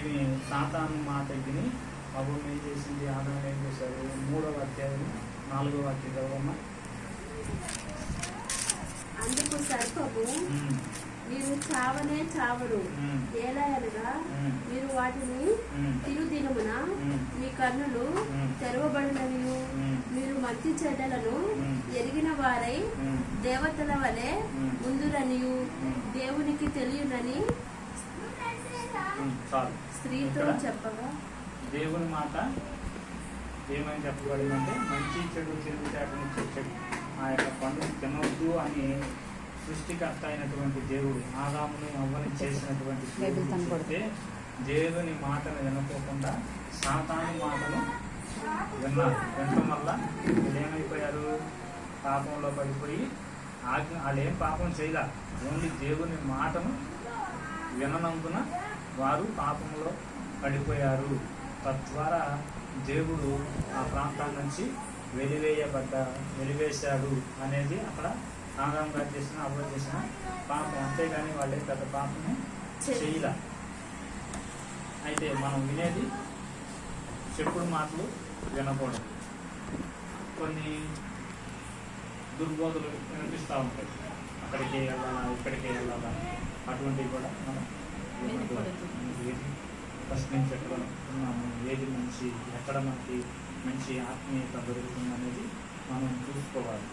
విని సాతాను మాట విని అప్పుడు ఏం చేసింది? ఆదాము ఏం చేశారు? 3వ అధ్యాయం 4వ వాక్యం చదవమ్మా. అందుకు సర్పము, మీరు చావనే చావరు, ఎలా అనగా మీరు వాటిని తిరుదినమున మీ కన్నులు తెరవబడినవియు మీరు మంచి చెడ్డలను ఎరిగిన వారై దేవతల వలె ముందురనియు దేవునికి తెలియనని స్త్రీతో చెప్పగా, దేవుని మాట ఏమని చెప్పబడిందంటే మంచి చెడు తెలివితేటనిచ్చే చెడు ఆ యొక్క పండు తినవద్దు అని సృష్టికర్త అయినటువంటి దేవుడు ఆదాముని అవ్వని చేసినటువంటి చెప్తే దేవుని మాటను వినకోకుండా సాతాను మాటను విన్నారు. వినడం వల్ల వీళ్ళు ఏమైపోయారు? పాపంలో పడిపోయి వాళ్ళు ఏం పాపం చేయలే, ఓన్లీ దేవుని మాటను విననందున వారు పాపంలో పడిపోయారు. తద్వారా దేవుడు ఆ ప్రాంతం నుంచి వెలివేశాడు అనేది అక్కడ ఆదాము గారు చేసిన అవ్వ చేసిన పాపం. అంతేగాని వాళ్ళే పెద్ద పాపము చేయలే. అయితే మనం వినేది చెప్పుడు మాటలు వినకూడదు. కొన్ని దుర్బోధలు వినిపిస్తూ ఉంటాయి, అక్కడికి వెళ్ళాలా ఇక్కడికి వెళ్ళాలా, అటువంటివి కూడా మనం ఏది ఫస్ట్ నుంచి ఎక్కడ ఉన్నాము, ఏది మంచి, ఎక్కడ మనకి మంచి ఆత్మీయత దొరుకుతుంది అనేది మనం చూసుకోవాలి.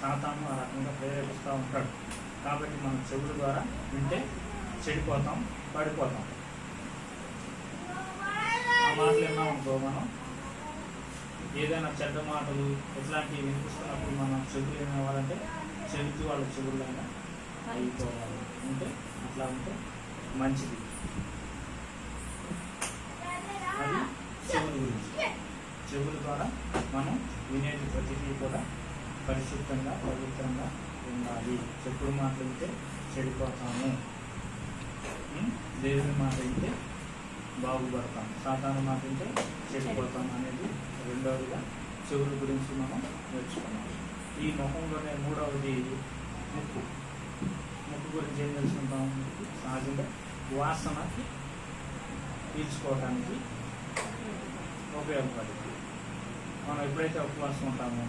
సాతాను ఆ రకంగా ప్రేరేపిస్తూ ఉంటాడు. కాబట్టి మనం చెవుల ద్వారా వింటే చెడిపోతాం, పడిపోతాం. ఆ మాటలు విన్నామనుకో, మనం ఏదైనా చెడ్డ మాటలు ఇట్లాంటివి వినిపిస్తున్నప్పుడు మనం చెవులు ఏమవ్వాలంటే చెవికి వాళ్ళ చెవులైనా అయిపోవాలి. అంటే అట్లా ఉంటే మంచిది. అది చెవుల గురించి. చెవుల ద్వారా మనం వినేది ప్రతిదీ కూడా పరిశుద్ధంగా పవిత్రంగా ఉండాలి. చెప్పుడు మాట వింటే చెడిపోతాము, దేవుని మాట వింటే బాగుపడతాం, సాతాను మాట వింటే చెడిపోతాం అనేది రెండవదిగా చెవుల గురించి మనం నేర్చుకున్నాం. ఈ ముఖంలోనే మూడవది ముక్కు. ముక్కు గురించి ఏం తెలుసుకుంటాం? సహజంగా వాసన పీల్చుకోవడానికి ఉపయోగపడుతుంది. మనం ఎప్పుడైతే ఉపవాసం ఉంటామో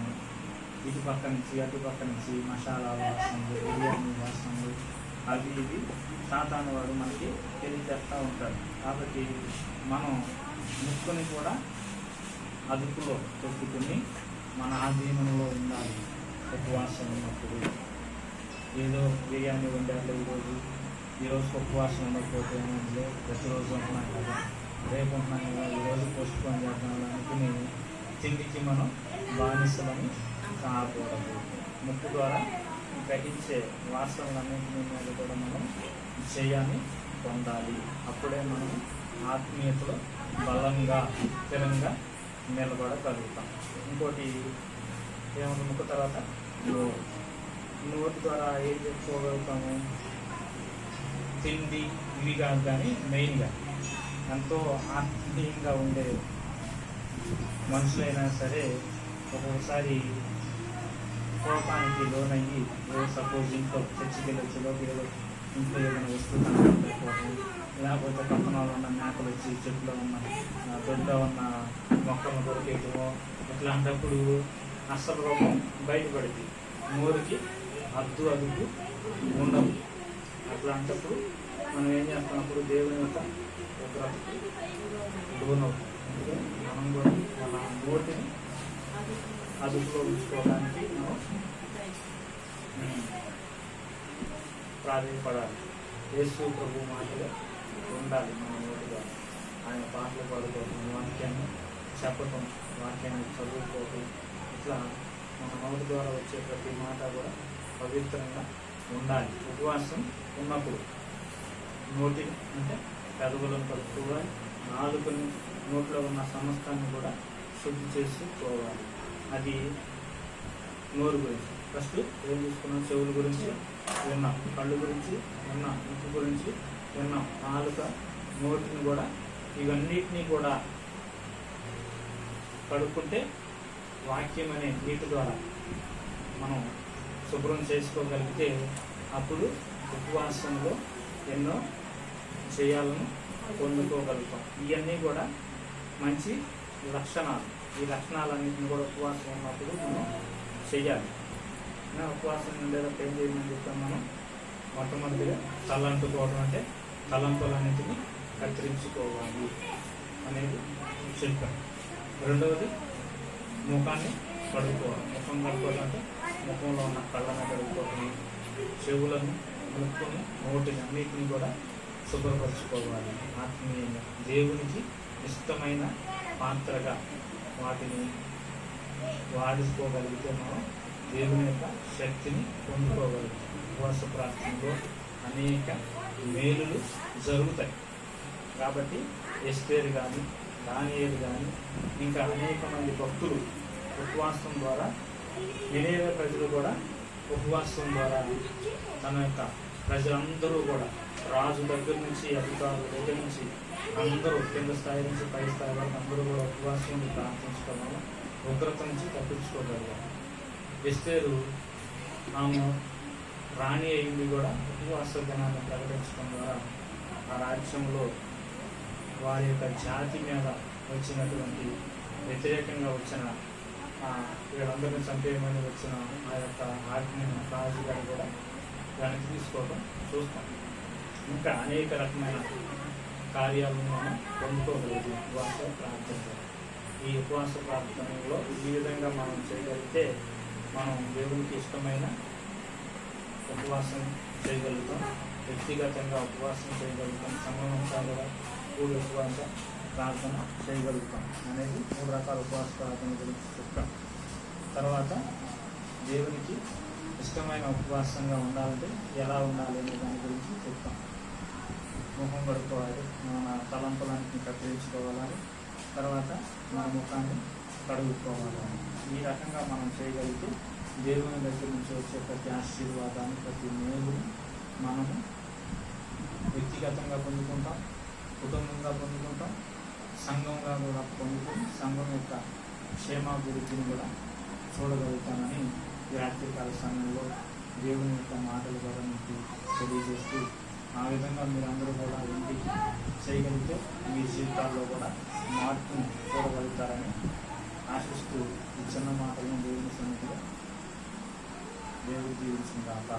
ఇటు పక్క నుంచి అటు పక్క నుంచి మసాలా వాసనలు, బిర్యానీ వాసనలు, అవి ఇవి సాతాను వాడు మనకి తెలియజేస్తూ ఉంటాడు. కాబట్టి మనం ముక్కుని కూడా అదుపులో పెట్టుకుని మన ఆధీనంలో ఉండాలి. ఉపవాసం ఉన్నప్పుడు ఏదో బిర్యానీ వండారు ఈరోజు ఉపవాసం ఉండకపోతే ఏమైంది, ప్రతిరోజు ఉంటున్నాం కదా, రేపు ఉంటున్నాం కదా, ఈరోజు పోస్ట్ పోన్ చేద్దాం అనుకుని తిండికి మనం బానిసలని కాకూడదు. ముక్కు ద్వారా గ్రహించే వాసనలన్నింటినీ మీద కూడా మనం విజయాన్ని పొందాలి. అప్పుడే మనం ఆత్మీయతలో బలంగా స్థిరంగా నిలబడగలుగుతాం. ఇంకోటి ఏమన్నా ముక్కు తర్వాత నోటి ద్వారా ఏం చెప్పుకోగలుగుతాము? తిండి ఇవి కాదు, కానీ మెయిన్గా ఎంతో ఆత్మీయంగా ఉండే మనుషులైనా సరే ఒక్కొక్కసారి కోపానికి లోనయ్యి సపోజ్ ఇంట్లో చర్చికి వెళ్ళొచ్చు, లోపల ఇంట్లో ఏదైనా వస్తువు కనపడకపోవడం, లేకపోతే పక్కనలో ఉన్న మేకలు వచ్చి చెట్టులో ఉన్న దొడ్లో ఉన్న మొక్కలను కొరికేయటమో, ఇట్లాంటప్పుడు అసలు రోగం బయటపడింది. నోరుకి అదుపు ఉండదు. అట్లాంటప్పుడు మనం ఏం చేస్తున్నప్పుడు దేవుని యొక్క ఉగ్రతకి లోనవుతాం. మనం కూడా మన నోటిని అదుపులో ఉంచుకోవడానికి మనం ప్రాధాన్యపడాలి. యేసు ప్రభు మాటలు ఉండాలి మన నోటి ద్వారా. ఆయన పాటలు పాడుకోవటం, వాక్యాన్ని చెప్పటం, వాక్యాన్ని చదువుకోవటం, ఇట్లా మన నోటి ద్వారా వచ్చే ప్రతి మాట కూడా పవిత్రంగా ఉండాలి. ఉపవాసం ఉన్నప్పుడు నోటిని అంటే పెదవులను కలుపుకోవాలి, నాలుకని నోట్లో ఉన్న సమస్తాన్ని కూడా శుద్ధి చేసుకోవాలి. అది నోరు గురించి. ఫస్ట్ ఏం చూసుకున్నాం? చెవుల గురించి విన్నాం, కళ్ళు గురించి విన్నాం, ముక్కు గురించి విన్నాం, నాలుక, నోటిని కూడా ఇవన్నిటినీ కూడా కడుక్కుంటే వాక్యం అనే నీటి ద్వారా మనం శుభ్రం చేసుకోగలిగితే అప్పుడు ఉపవాసంలో ఎన్నో జయాలను పొందుకోగలుగుతాం. ఇవన్నీ కూడా మంచి లక్షణాలు. ఈ లక్షణాలన్నింటినీ కూడా ఉపవాసం ఉన్నప్పుడు మనం చెయ్యాలి. ఉపవాసం ఉండేటప్పుడు ఏం చేయమని చెప్తాం మనం? మొట్టమొదటిగా తలంటుకోవడం, అంటే తలంపులన్నింటినీ కత్తిరించుకోవాలి అనేది చెప్పాం. రెండవది ముఖాన్ని కడుక్కోవాలి. ముఖం కడుక్కోవడం అంటే ముఖంలో ఉన్న కళ్ళను కడుక్కోవడం, చెవులను ముక్కుని నోటిని అన్నిటిని కూడా శుభ్రపరచుకోవాలి. ఆత్మీయంగా దేవునికి ఇష్టమైన పాత్రగా వాటిని వాడుకోగలిగితే మనం దేవుని యొక్క శక్తిని పొందుకోగలుగుతాం. ఉపవాస ప్రార్థనలో అనేక మేలులు జరుగుతాయి. కాబట్టి ఎస్తేరు కానీ, దానియేలు కానీ, ఇంకా అనేక మంది భక్తులు ఉపవాసం ద్వారా, నినేవే ప్రజలు కూడా ఉపవాసం ద్వారా తన యొక్క ప్రజలందరూ కూడా రాజు దగ్గర నుంచి, అధికారుల దగ్గర నుంచి అందరూ కింద స్థాయి నుంచి పై స్థాయి వరకు అందరూ కూడా ఉపవాసం ప్రార్థించుకోవడం, ఉగ్రత నుంచి తప్పించుకోగలిగారు. ఎస్తేరు ఆమె రాణి అయింది కూడా ఉపవాస దినాన్ని ప్రకటించడం ద్వారా ఆ రాజ్యంలో వారి యొక్క జాతి మీద వచ్చినటువంటి వ్యతిరేకంగా వచ్చిన వీళ్ళందరినీ చంపేయమని వచ్చిన ఆ యొక్క ఆజ్ఞను రాజు గారు కూడా వెనక్కి తీసుకోవడం చూస్తాం. ఇంకా అనేక రకమైన కార్యాలను మనం పొందుకోగలుగుతాం ఉపవాస ప్రార్థన. ఈ ఉపవాస ప్రార్థనలో ఈ విధంగా మనం చేయగలిగితే మనం దేవునికి ఇష్టమైన ఉపవాసం చేయగలుగుతాం, వ్యక్తిగతంగా ఉపవాసం చేయగలుగుతాం, సంఘమంతా కూడి ఉపవాస ప్రార్థన చేయగలుగుతాం అనేది 3 రకాల ఉపవాస ప్రార్థన గురించి చెప్తాం. తర్వాత దేవునికి ఇష్టమైన ఉపవాసంగా ఉండాలంటే ఎలా ఉండాలి అనే దాని గురించి చెప్తాం. ముఖం కడుక్కోవాలి, మన తలంపులన్నింటినీ కత్తిరించుకోవాలి, తర్వాత మన ముఖాన్ని కడుగుకోవాలి. ఈ రకంగా మనం చేయగలిగితే దేవుని దగ్గర నుంచి వచ్చే ప్రతి ఆశీర్వాదాన్ని, ప్రతి మేలుని మనము వ్యక్తిగతంగా పొందుకుంటాం, కుటుంబంగా పొందుకుంటాం, సంఘంగా కూడా పొందుకొని సంఘం యొక్క క్షేమాభివృద్ధిని కూడా చూడగలుగుతామని ఈ రాత్రికాల సమయంలో దేవుని యొక్క మాటల ద్వారా మీకు తెలియజేస్తూ, ఆ విధంగా మీరందరూ కూడా ఇంటి చేయగలిగితే మీ జీవితాల్లో కూడా మార్పును చూడగలుగుతారని ఆశిస్తూ ఈ చిన్న మాటలను దేవుని సన్నిధిలో దేవుడు దీవించిన కాక.